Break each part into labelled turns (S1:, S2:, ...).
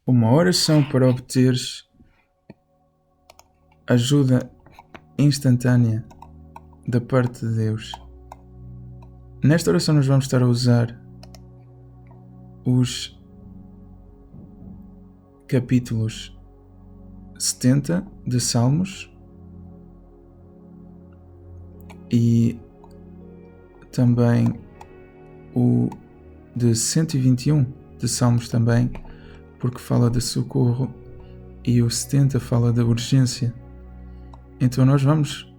S1: uma oração para obteres ajuda instantânea da parte de Deus. Nesta oração nós vamos estar a usar os capítulos 70 de Salmos e também o de 121 de Salmos também, porque fala de socorro, e o 70 fala da urgência. Então nós vamos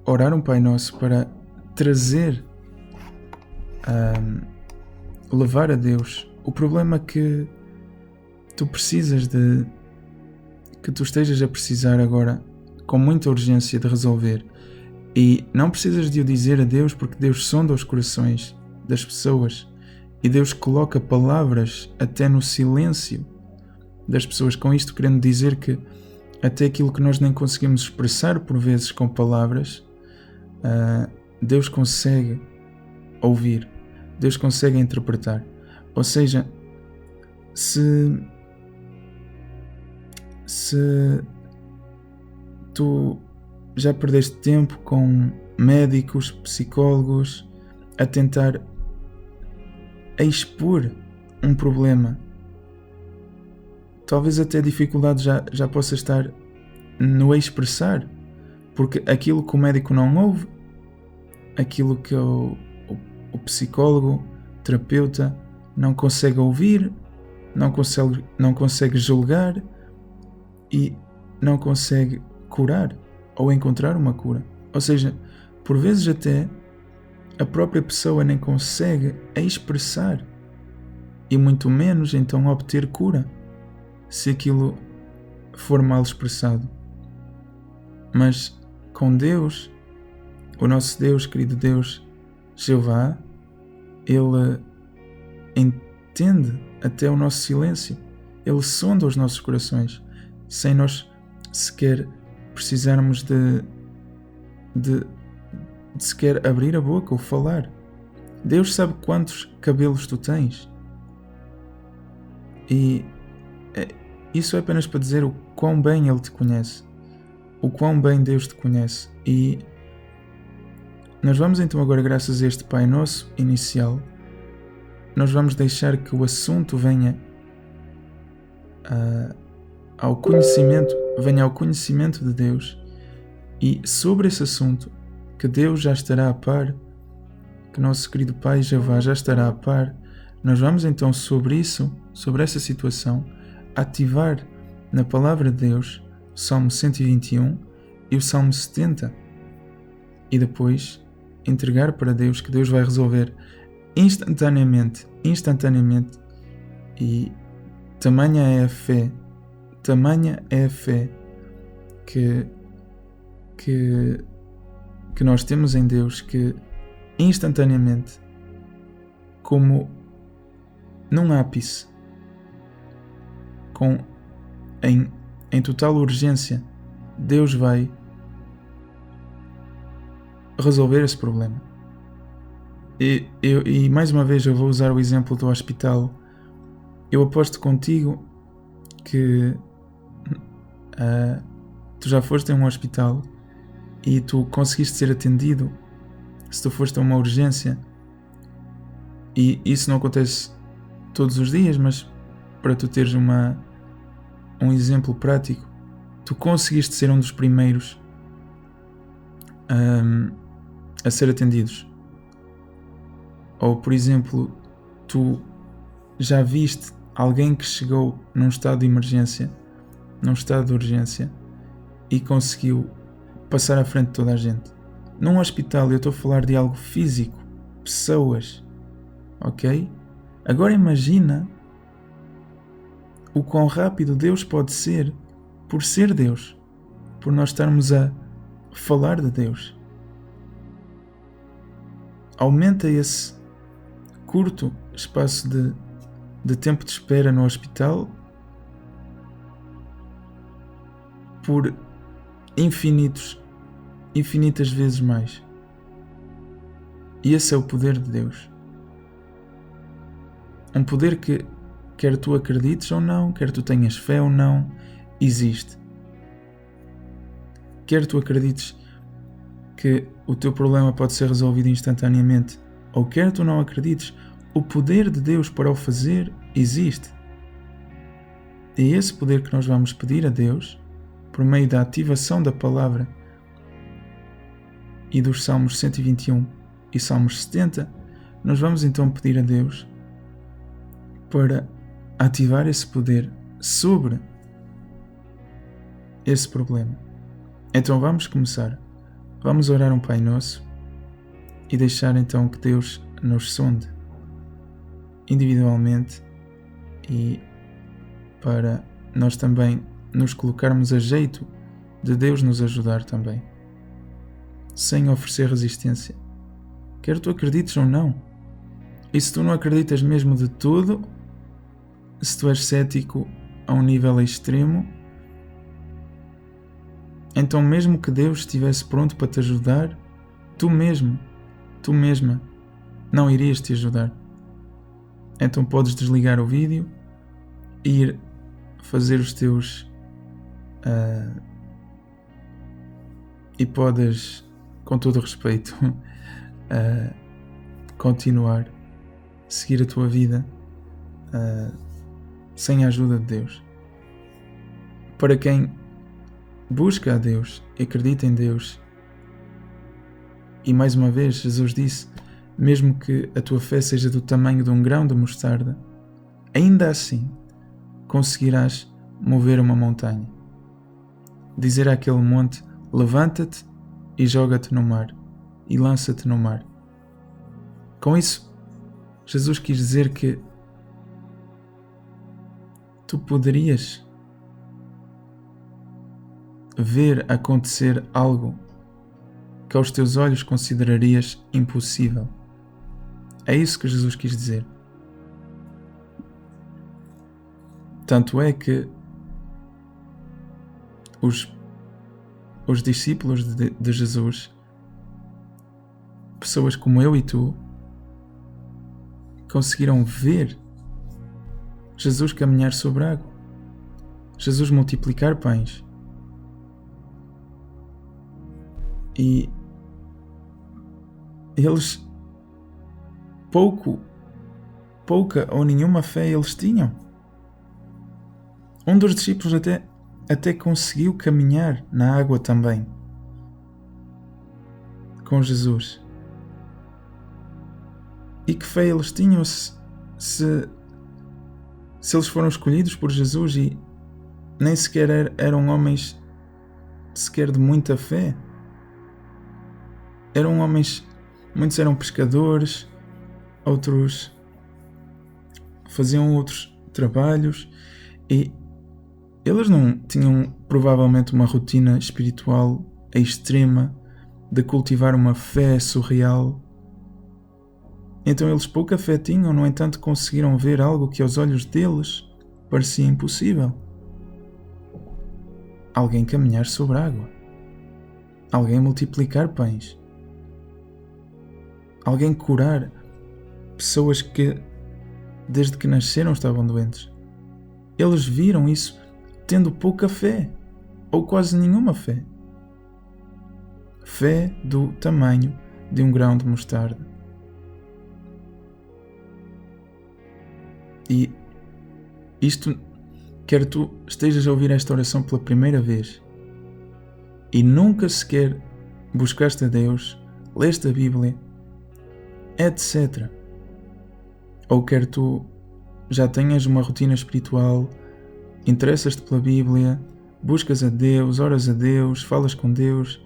S1: orar um Pai Nosso para trazer, levar a Deus o problema que tu precisas que tu estejas a precisar agora com muita urgência de resolver. E não precisas de o dizer a Deus, porque Deus sonda os corações das pessoas e Deus coloca palavras até no silêncio das pessoas. Com isto querendo dizer que até aquilo que nós nem conseguimos expressar por vezes com palavras, Deus consegue ouvir, Deus consegue interpretar. Ou seja, se tu já perdeste tempo com médicos, psicólogos, a tentar expor um problema, talvez até a dificuldade já possa estar no expressar, porque aquilo que o médico não ouve, aquilo que o psicólogo, terapeuta não consegue ouvir, não consegue julgar e não consegue curar ou encontrar uma cura. Ou seja, por vezes até a própria pessoa nem consegue expressar e muito menos então obter cura se aquilo for mal expressado. Mas com Deus, o nosso Deus, querido Deus, Jeová, Ele entende até o nosso silêncio. Ele sonda os nossos corações sem nós sequer precisarmos de sequer abrir a boca ou falar. Deus sabe quantos cabelos tu tens. E isso é apenas para dizer o quão bem Ele te conhece, o quão bem Deus te conhece. E nós vamos então agora, graças a este Pai Nosso inicial, nós vamos deixar que o assunto venha ao conhecimento de Deus, e sobre esse assunto que Deus já estará a par, que nosso querido Pai Jeová já estará a par, nós vamos então sobre essa situação, ativar na palavra de Deus o Salmo 121 e o Salmo 70 e depois entregar para Deus, que Deus vai resolver instantaneamente, e tamanha é a fé que nós temos em Deus, que instantaneamente, como num ápice, em total urgência, Deus vai resolver esse problema. E mais uma vez eu vou usar o exemplo do hospital. Eu aposto contigo que tu já foste a um hospital e tu conseguiste ser atendido se tu foste a uma urgência, e isso não acontece todos os dias, mas para tu teres um exemplo prático, tu conseguiste ser um dos primeiros a ser atendidos. Ou, por exemplo, tu já viste alguém que chegou num estado de emergência, num estado de urgência, e conseguiu passar à frente de toda a gente. Num hospital, eu estou a falar de algo físico, pessoas, ok? Agora imagina o quão rápido Deus pode ser, por ser Deus, por nós estarmos a falar de Deus. Aumenta esse curto espaço de tempo de espera no hospital por infinitas vezes mais. E esse é o poder de Deus. Um poder que, quer tu acredites ou não, quer tu tenhas fé ou não, existe. Quer tu acredites que o teu problema pode ser resolvido instantaneamente, ou quer tu não acredites, o poder de Deus para o fazer existe. É esse poder que nós vamos pedir a Deus, por meio da ativação da palavra e dos Salmos 121 e Salmos 70, nós vamos então pedir a Deus para ativar esse poder sobre esse problema. Então vamos começar. Vamos orar um Pai Nosso e deixar então que Deus nos sonde individualmente e para nós também nos colocarmos a jeito de Deus nos ajudar também, sem oferecer resistência, quer tu acredites ou não. E se tu não acreditas mesmo de tudo, se tu és cético a um nível extremo, então mesmo que Deus estivesse pronto para te ajudar, tu mesma, não irias te ajudar. Então podes desligar o vídeo e ir fazer os teus e podes, com todo o respeito, continuar, seguir a tua vida sem a ajuda de Deus. Para quem busca a Deus e acredita em Deus, e mais uma vez Jesus disse, mesmo que a tua fé seja do tamanho de um grão de mostarda, ainda assim conseguirás mover uma montanha. Dizer àquele monte, levanta-te e joga-te no mar, e lança-te no mar. Com isso, Jesus quis dizer que tu poderias ver acontecer algo que aos teus olhos considerarias impossível. É isso que Jesus quis dizer. Tanto é que os discípulos de Jesus, pessoas como eu e tu, conseguiram ver Jesus caminhar sobre a água, Jesus multiplicar pães. E eles pouca ou nenhuma fé eles tinham. Um dos discípulos até conseguiu caminhar na água também com Jesus. E que fé eles tinham se eles foram escolhidos por Jesus e nem sequer eram homens sequer de muita fé. Eram homens, muitos eram pescadores, outros faziam outros trabalhos e eles não tinham provavelmente uma rotina espiritual extrema de cultivar uma fé surreal. Então eles pouca fé tinham, no entanto conseguiram ver algo que aos olhos deles parecia impossível. Alguém caminhar sobre a água. Alguém multiplicar pães. Alguém curar pessoas que desde que nasceram estavam doentes. Eles viram isso tendo pouca fé, ou quase nenhuma fé. Fé do tamanho de um grão de mostarda. E isto, quer tu estejas a ouvir esta oração pela primeira vez e nunca sequer buscaste a Deus, leste a Bíblia, etc. Ou quer tu já tenhas uma rotina espiritual, interessas-te pela Bíblia, buscas a Deus, oras a Deus, falas com Deus,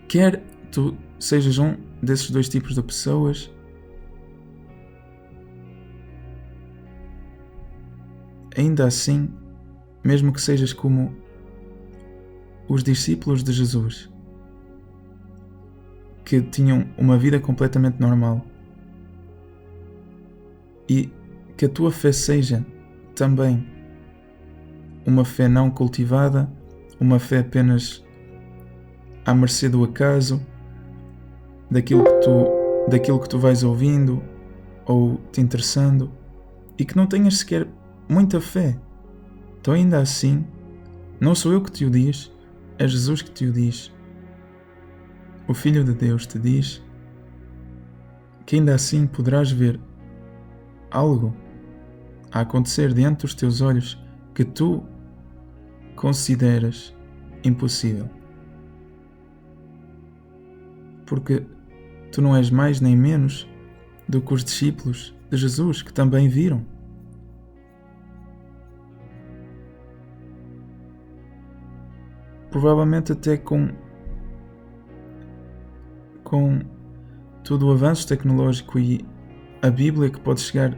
S1: quer tu sejas um desses dois tipos de pessoas, ainda assim, mesmo que sejas como os discípulos de Jesus, que tinham uma vida completamente normal, e que a tua fé seja também uma fé não cultivada, uma fé apenas à mercê do acaso, daquilo que tu vais ouvindo, ou te interessando e que não tenhas sequer muita fé. Então, ainda assim, não sou eu que te o diz, é Jesus que te o diz. O Filho de Deus te diz que ainda assim poderás ver algo a acontecer diante dos teus olhos que tu consideras impossível. Porque tu não és mais nem menos do que os discípulos de Jesus que também viram. Provavelmente até com todo o avanço tecnológico e a Bíblia que pode chegar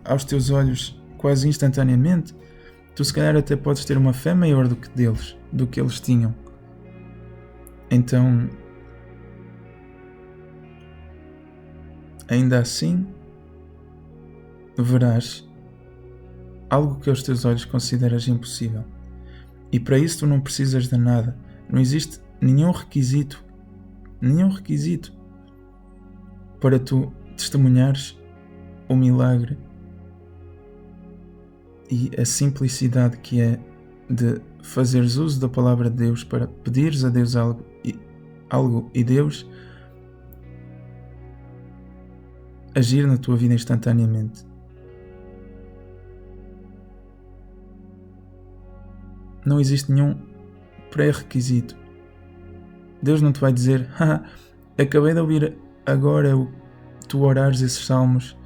S1: aos teus olhos quase instantaneamente, tu se calhar até podes ter uma fé maior do que eles tinham. Então, ainda assim, verás algo que aos teus olhos consideras impossível. E para isso tu não precisas de nada. Não existe nenhum requisito para tu testemunhares o milagre e a simplicidade que é de fazeres uso da palavra de Deus para pedires a Deus algo e Deus agir na tua vida instantaneamente. Não existe nenhum pré-requisito. Deus não te vai dizer: acabei de ouvir agora tu orares esses salmos,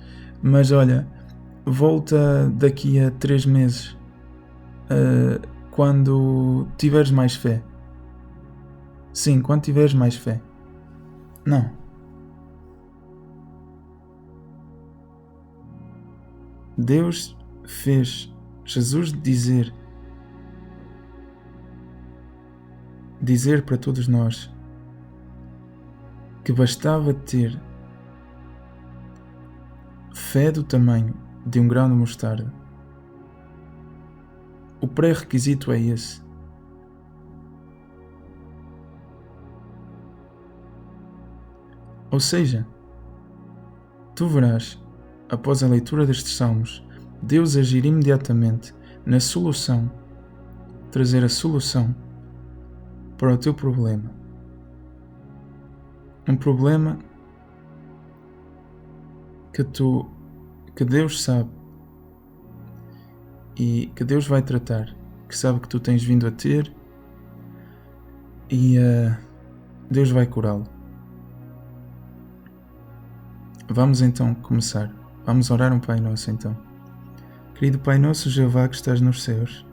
S1: mas olha, volta daqui a 3 meses, quando tiveres mais fé. Sim, quando tiveres mais fé. Não. Deus fez Jesus dizer para todos nós que bastava ter fé do tamanho de um grão de mostarda. O pré-requisito é esse. Ou seja, tu verás, após a leitura destes salmos, Deus agir imediatamente na solução, trazer a solução para o teu problema. Um problema que Deus sabe e que Deus vai tratar, que sabe que tu tens vindo a ter, e Deus vai curá-lo. Vamos então começar. Vamos orar um Pai Nosso então. Querido Pai Nosso Jeová que estás nos céus,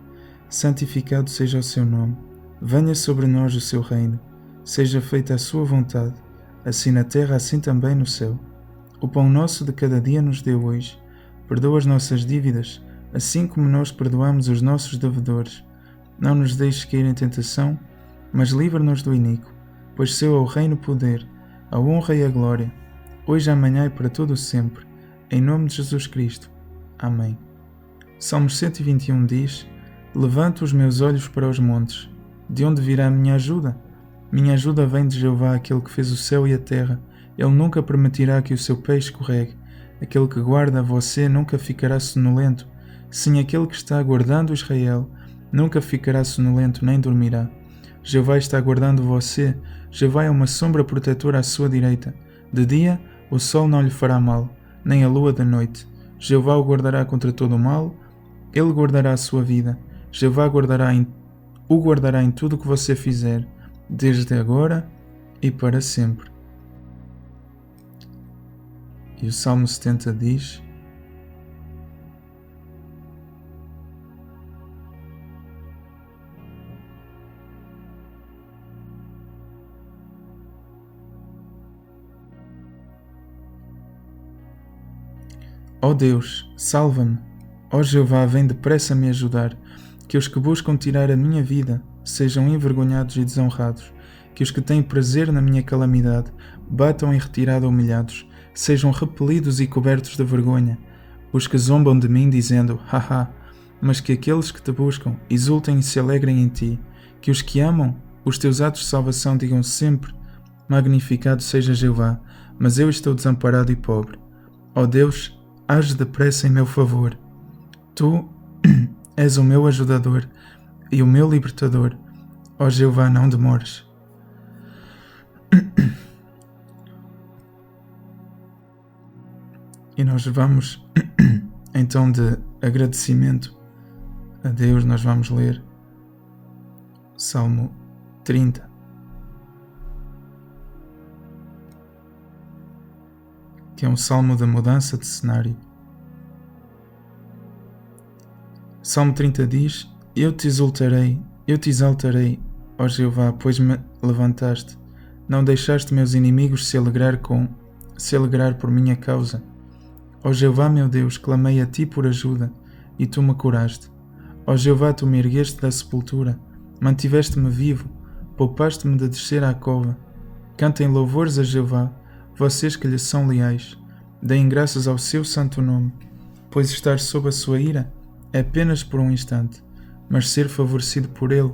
S1: santificado seja o seu nome. Venha sobre nós o seu reino. Seja feita a sua vontade, assim na terra, assim também no céu. O pão nosso de cada dia nos dê hoje. Perdoa as nossas dívidas, assim como nós perdoamos os nossos devedores. Não nos deixes cair em tentação, mas livra-nos do iníquo, pois seu é o reino, o poder, a honra e a glória, hoje, amanhã e para todo o sempre. Em nome de Jesus Cristo. Amém. Salmos 121 diz: Levanto os meus olhos para os montes. De onde virá a minha ajuda? Minha ajuda vem de Jeová, aquele que fez o céu e a terra. Ele nunca permitirá que o seu pé escorregue. Aquele que guarda você nunca ficará sonolento. Sim, aquele que está guardando Israel nunca ficará sonolento nem dormirá. Jeová está guardando você. Jeová é uma sombra protetora à sua direita. De dia o sol não lhe fará mal, nem a lua de noite. Jeová o guardará contra todo o mal. Ele guardará a sua vida. Jeová o guardará em tudo o que você fizer, desde agora e para sempre. E o Salmo 70 diz: Ó Deus, salva-me. Ó Jeová, vem depressa me ajudar. Que os que buscam tirar a minha vida sejam envergonhados e desonrados. Que os que têm prazer na minha calamidade batam em retirada humilhados. Sejam repelidos e cobertos de vergonha. Os que zombam de mim dizendo, haha, mas que aqueles que te buscam exultem e se alegrem em ti. Que os que amam os teus atos de salvação digam sempre, magnificado seja Jeová. mas eu estou desamparado e pobre. Ó Deus, age depressa em meu favor. Tu és o meu ajudador e o meu libertador. Ó Jeová, não demores. E nós vamos, então, de agradecimento a Deus, nós vamos ler Salmo 30. Que é um salmo da mudança de cenário. Salmo 30 diz: Eu te exaltarei, ó Jeová, pois me levantaste. Não deixaste meus inimigos se alegrar por minha causa. Ó Jeová, meu Deus, clamei a ti por ajuda, e tu me curaste. Ó Jeová, tu me ergueste da sepultura, mantiveste-me vivo, poupaste-me de descer à cova. Cantem louvores a Jeová, vocês que lhe são leais. Deem graças ao seu santo nome, pois estar sob a sua ira é apenas por um instante, mas ser favorecido por ele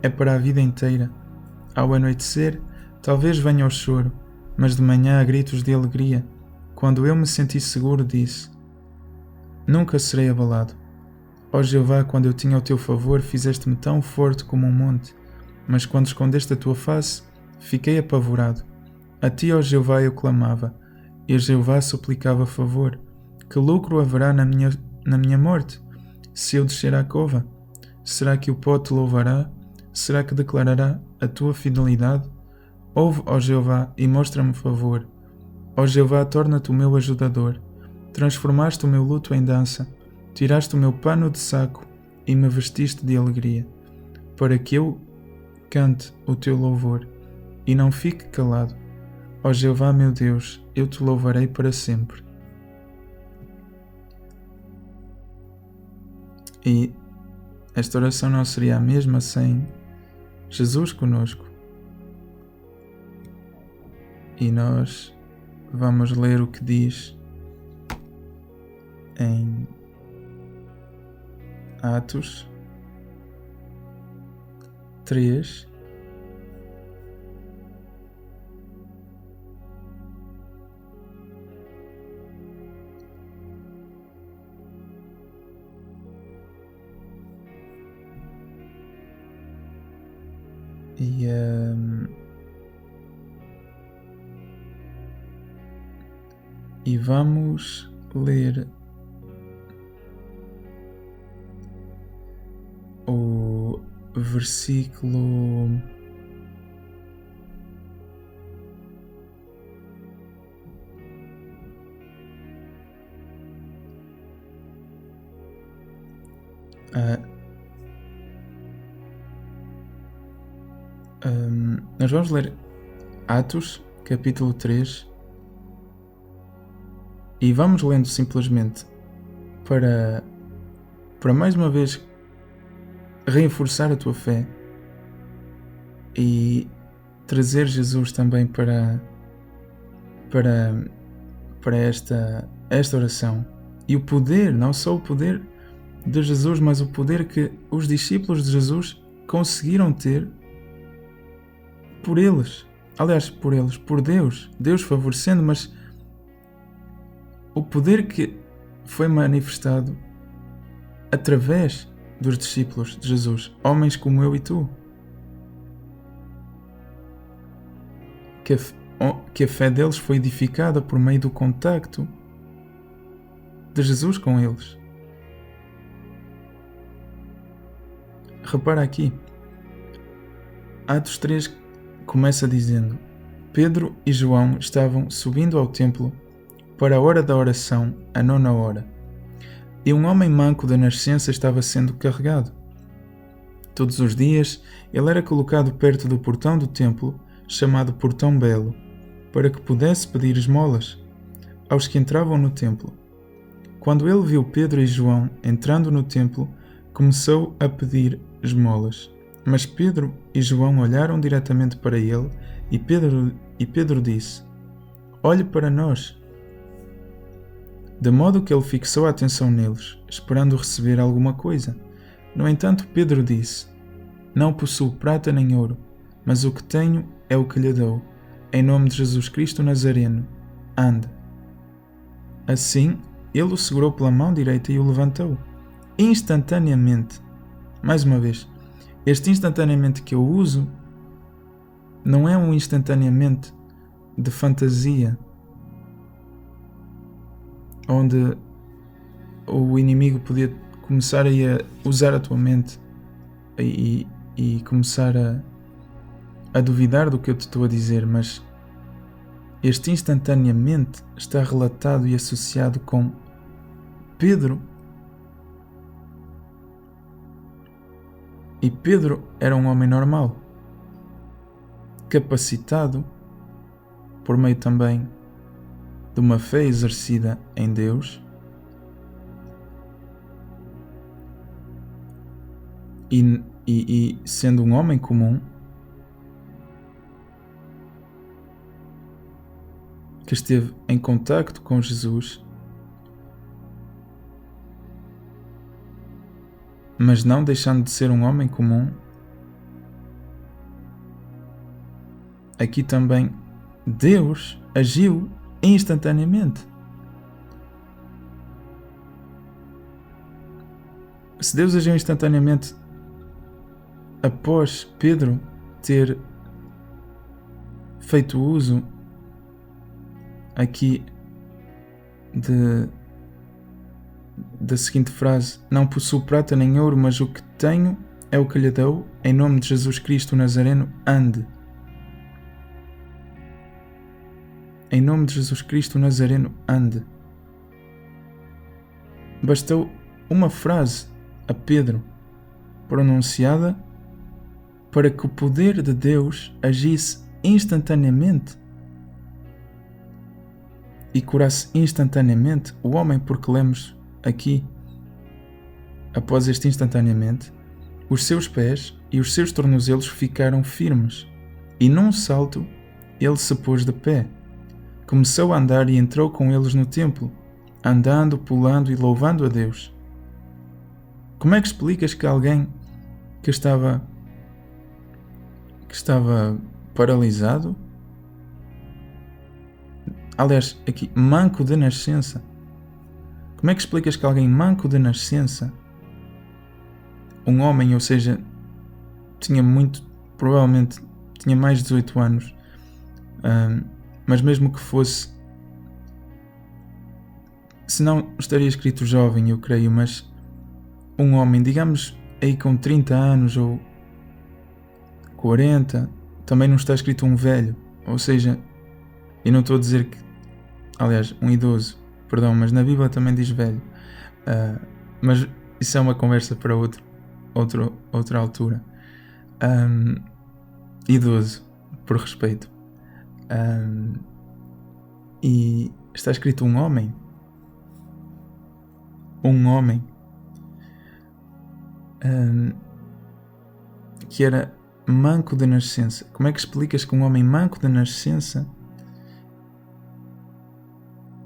S1: é para a vida inteira. Ao anoitecer, talvez venha o choro, mas de manhã há gritos de alegria. Quando eu me senti seguro, disse: Nunca serei abalado. Ó Jeová, quando eu tinha o teu favor, fizeste-me tão forte como um monte, mas quando escondeste a tua face, fiquei apavorado. A ti, ó Jeová, eu clamava, e a Jeová suplicava favor. Que lucro haverá na minha morte? Se eu descer à cova, será que o pó te louvará? Será que declarará a tua fidelidade? Ouve, ó Jeová, e mostra-me favor. Ó Jeová, torna-te o meu ajudador. Transformaste o meu luto em dança, tiraste o meu pano de saco e me vestiste de alegria, para que eu cante o teu louvor e não fique calado. Ó Jeová, meu Deus, eu te louvarei para sempre. E esta oração não seria a mesma sem Jesus conosco. E nós vamos ler o que diz em Atos 3, e vamos ler o versículo 1. Nós vamos ler Atos, capítulo 3, e vamos lendo simplesmente para mais uma vez reforçar a tua fé e trazer Jesus também para esta oração. E o poder, não só o poder de Jesus, mas o poder que os discípulos de Jesus conseguiram ter por Deus favorecendo, mas o poder que foi manifestado através dos discípulos de Jesus, homens como eu e tu, que a fé deles foi edificada por meio do contacto de Jesus com eles. Repara aqui, Atos 3 começa dizendo: Pedro e João estavam subindo ao templo para a hora da oração, a 9ª hora, e um homem manco da nascença estava sendo carregado. Todos os dias ele era colocado perto do portão do templo, chamado Portão Belo, para que pudesse pedir esmolas aos que entravam no templo. Quando ele viu Pedro e João entrando no templo, começou a pedir esmolas. Mas Pedro e João olharam diretamente para ele e Pedro disse: Olhe para nós. De modo que ele fixou a atenção neles, esperando receber alguma coisa. No entanto, Pedro disse: Não possuo prata nem ouro, mas o que tenho é o que lhe dou. Em nome de Jesus Cristo Nazareno, ande. Assim, ele o segurou pela mão direita e o levantou. Instantaneamente. Mais uma vez, este instantaneamente que eu uso não é um instantaneamente de fantasia, onde o inimigo podia começar a usar a tua mente e começar a duvidar do que eu te estou a dizer, mas este instantaneamente está relatado e associado com Pedro. E Pedro era um homem normal, capacitado por meio também de uma fé exercida em Deus e sendo um homem comum que esteve em contacto com Jesus, mas não deixando de ser um homem comum, aqui também Deus agiu instantaneamente. Se Deus agiu instantaneamente após Pedro ter feito uso aqui da seguinte frase: não possuo prata nem ouro, mas o que tenho é o que lhe dou, em nome de Jesus Cristo Nazareno, ande. Em nome de Jesus Cristo Nazareno, ande. Bastou uma frase a Pedro pronunciada para que o poder de Deus agisse instantaneamente e curasse instantaneamente o homem, porque lemos aqui, após este instantaneamente, os seus pés e os seus tornozelos ficaram firmes, e num salto ele se pôs de pé. Começou a andar e entrou com eles no templo, andando, pulando e louvando a Deus. Como é que explicas que alguém que estava paralisado, aliás, aqui, manco de nascença, como é que explicas que alguém manco de nascença, um homem, ou seja, provavelmente tinha mais de 18 anos, mas mesmo que fosse, se não estaria escrito jovem, eu creio, mas um homem, digamos aí com 30 anos ou 40, também não está escrito um velho, ou seja, eu não estou a dizer que, aliás, um idoso, perdão, mas na Bíblia também diz velho, mas isso é uma conversa para outra altura. Idoso, por respeito. E está escrito um homem, que era manco de nascença. Como é que explicas que um homem manco de nascença,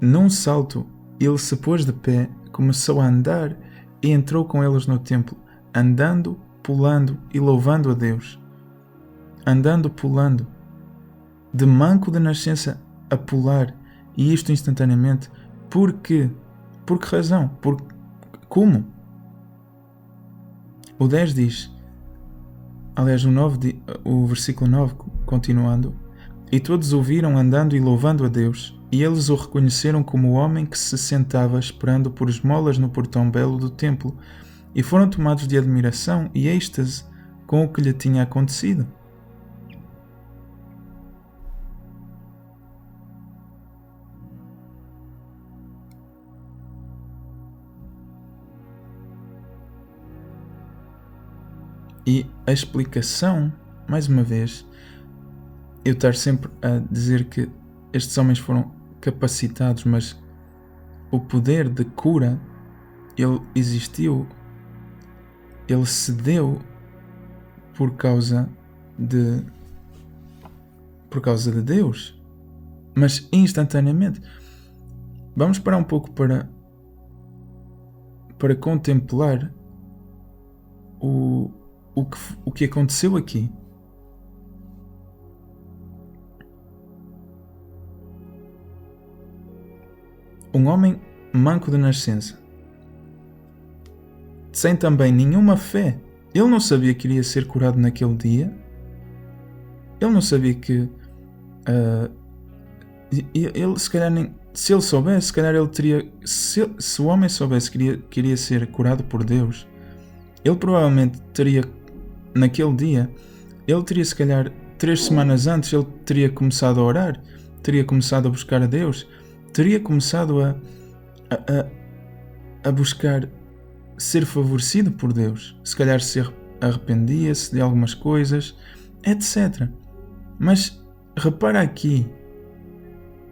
S1: num salto, ele se pôs de pé, começou a andar e entrou com eles no templo, andando, pulando e louvando a Deus? Andando, pulando, de manco de nascença a pular, e isto instantaneamente. Por quê? Por que razão? Como? O 10 diz, aliás, o versículo 9, continuando: e todos o viram andando e louvando a Deus, e eles o reconheceram como o homem que se sentava esperando por esmolas no portão belo do templo, e foram tomados de admiração e êxtase com o que lhe tinha acontecido. E a explicação, mais uma vez, eu estar sempre a dizer que estes homens foram capacitados, mas o poder de cura, ele existiu, ele se deu por causa de Deus, mas instantaneamente. Vamos parar um pouco para contemplar o que aconteceu aqui. um homem manco de nascença, sem também nenhuma fé. Ele não sabia que iria ser curado naquele dia. Ele não sabia que... ele, se calhar, nem... Se ele soubesse, se calhar ele teria... Se o homem soubesse que iria ser curado por Deus, ele provavelmente teria, naquele dia, ele teria, se calhar, 3 semanas antes, ele teria começado a orar, teria começado a buscar a Deus, teria começado a buscar ser favorecido por Deus. Se calhar se arrependia-se de algumas coisas, etc. Mas repara aqui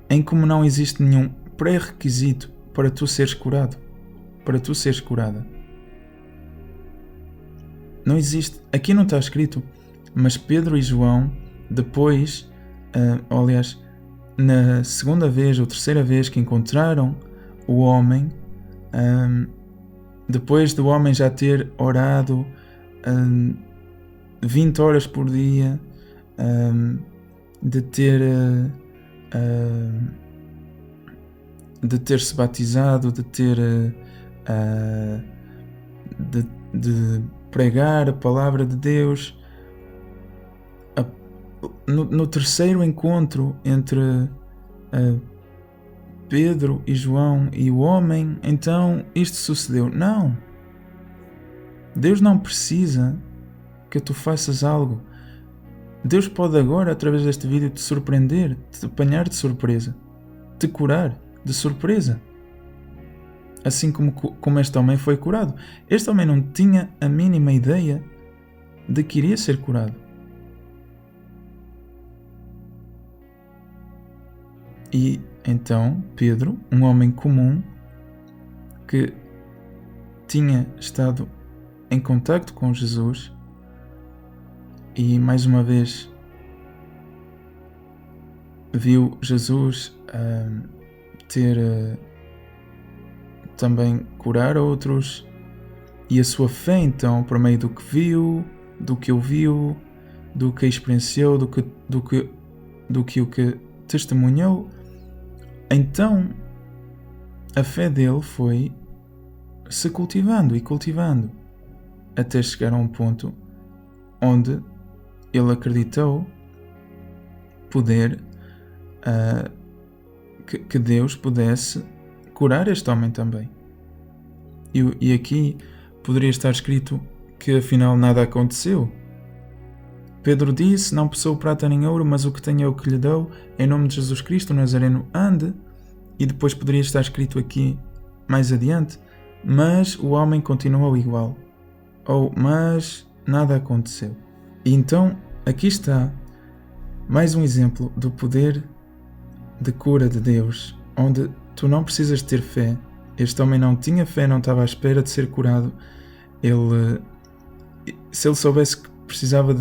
S1: em como não existe nenhum pré-requisito para tu seres curado, para tu seres curada. Não existe, aqui não está escrito, mas Pedro e João, depois, aliás, na segunda vez ou terceira vez que encontraram o homem, depois do homem já ter orado 20 horas por dia, de ter-se batizado, de pregar a palavra de Deus, no terceiro encontro entre Pedro e João e o homem, então isto sucedeu. Não! Deus não precisa que tu faças algo. Deus pode agora, através deste vídeo, te surpreender, te apanhar de surpresa, te curar de surpresa. Assim como este homem foi curado. Este homem não tinha a mínima ideia de que iria ser curado. E então Pedro, um homem comum, que tinha estado em contacto com Jesus e mais uma vez viu Jesus também curar outros, e a sua fé então, por meio do que viu, do que ouviu, do que experienciou, do que testemunhou, então a fé dele foi se cultivando e cultivando até chegar a um ponto onde ele acreditou poder que Deus pudesse curar este homem também. E aqui poderia estar escrito que afinal nada aconteceu. Pedro disse: não possui prata nem ouro, mas o que tenho é o que lhe dou, em nome de Jesus Cristo, o Nazareno, ande. E depois poderia estar escrito aqui mais adiante: mas o homem continuou igual. Ou, mas nada aconteceu. E então, aqui está mais um exemplo do poder de cura de Deus, onde tu não precisas ter fé. Este homem não tinha fé, não estava à espera de ser curado. Se ele soubesse que precisava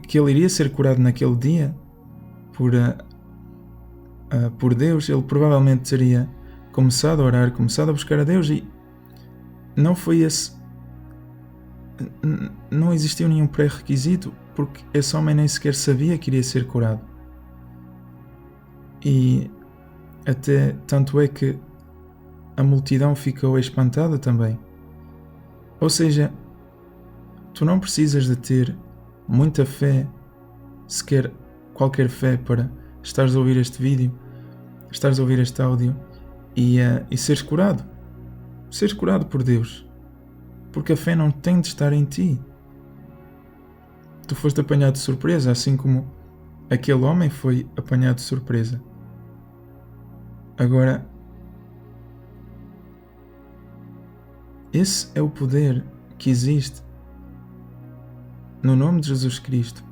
S1: que ele iria ser curado naquele dia por Deus, ele provavelmente teria começado a orar, começado a buscar a Deus, e não foi esse. Não existiu nenhum pré-requisito, porque esse homem nem sequer sabia que iria ser curado. E até tanto é que a multidão ficou espantada também. Ou seja, tu não precisas de ter muita fé, sequer qualquer fé, para estares a ouvir este vídeo, estares a ouvir este áudio e seres curado. Seres curado por Deus. Porque a fé não tem de estar em ti. Tu foste apanhado de surpresa, assim como aquele homem foi apanhado de surpresa. Agora, esse é o poder que existe no nome de Jesus Cristo,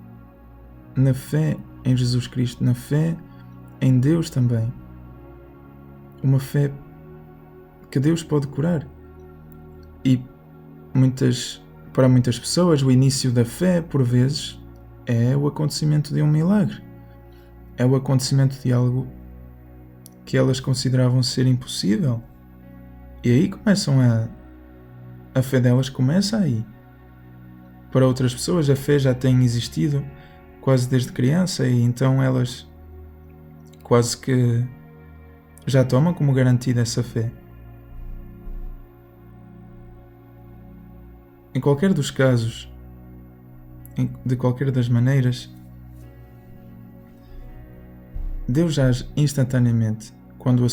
S1: na fé em Jesus Cristo, na fé em Deus também. Uma fé que Deus pode curar. E para muitas pessoas, o início da fé, por vezes, é o acontecimento de um milagre. É o acontecimento de algo que elas consideravam ser impossível. E aí a fé delas começa aí. Para outras pessoas, a fé já tem existido quase desde criança, e então elas quase que já tomam como garantida essa fé. Em qualquer dos casos, de qualquer das maneiras, Deus age instantaneamente quando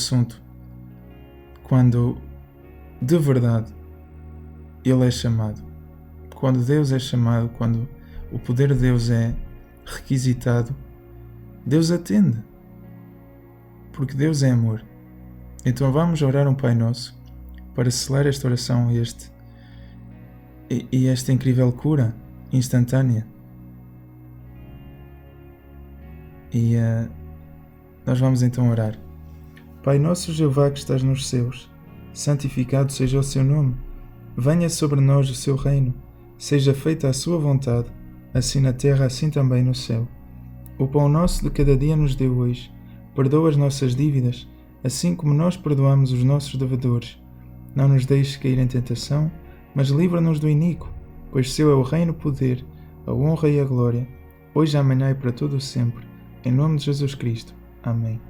S1: de verdade Ele é chamado. Quando Deus é chamado, quando o poder de Deus é requisitado, Deus atende, porque Deus é amor. Então vamos orar um Pai Nosso para selar esta oração e esta incrível cura instantânea. E nós vamos então orar. Pai Nosso Jeová que estás nos céus, santificado seja o seu nome. Venha sobre nós o seu reino. Seja feita a sua vontade, assim na terra, assim também no céu. O pão nosso de cada dia nos dê hoje. Perdoa as nossas dívidas, assim como nós perdoamos os nossos devedores. Não nos deixes cair em tentação, mas livra-nos do iníquo, pois seu é o reino, o poder, a honra e a glória, hoje, amanhã e para todo o sempre. Em nome de Jesus Cristo. Amém.